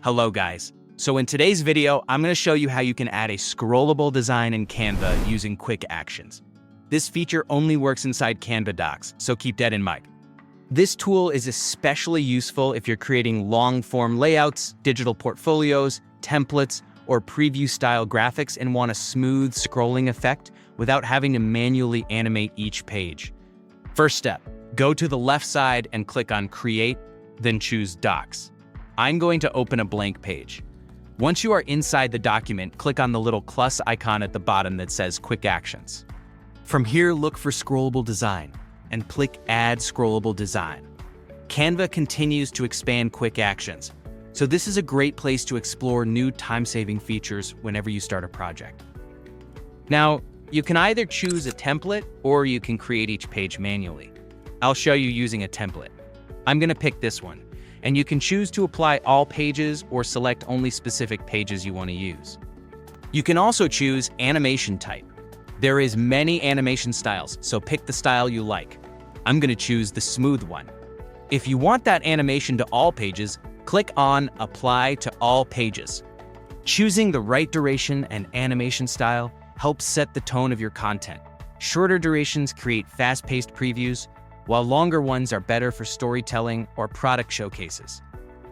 Hello guys. So in today's video, I'm going to show you how you can add a scrollable design in Canva using quick actions. This feature only works inside Canva docs, so keep that in mind. This tool is especially useful if you're creating long-form layouts, digital portfolios, templates, or preview-style graphics and want a smooth scrolling effect without having to manually animate each page. First step, go to the left side and click on Create, then choose Docs. I'm going to open a blank page. Once you are inside the document, click on the little plus icon at the bottom that says Quick Actions. From here, look for Scrollable Design and click Add Scrollable Design. Canva continues to expand quick actions, so this is a great place to explore new time-saving features whenever you start a project. Now, you can either choose a template or you can create each page manually. I'll show you using a template. I'm going to pick this one, and you can choose to apply all pages or select only specific pages you want to use. You can also choose animation type. There is many animation styles, so pick the style you like. I'm going to choose the smooth one. If you want that animation to all pages, click on Apply to All Pages. Choosing the right duration and animation style helps set the tone of your content. Shorter durations create fast-paced previews, while longer ones are better for storytelling or product showcases.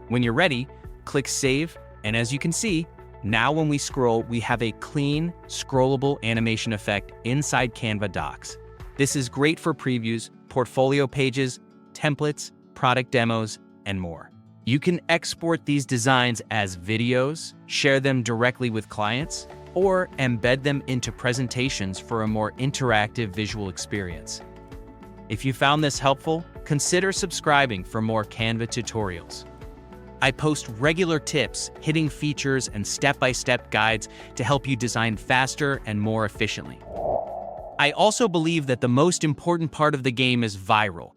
When you're ready, click Save, and as you can see, now when we scroll, we have a clean, scrollable animation effect inside Canva docs. This is great for previews, portfolio pages, templates, product demos, and more. You can export these designs as videos, share them directly with clients, or embed them into presentations for a more interactive visual experience. If you found this helpful, consider subscribing for more Canva tutorials. I post regular tips, hidden features, and step-by-step guides to help you design faster and more efficiently. I also believe that the most important part of the game is viral.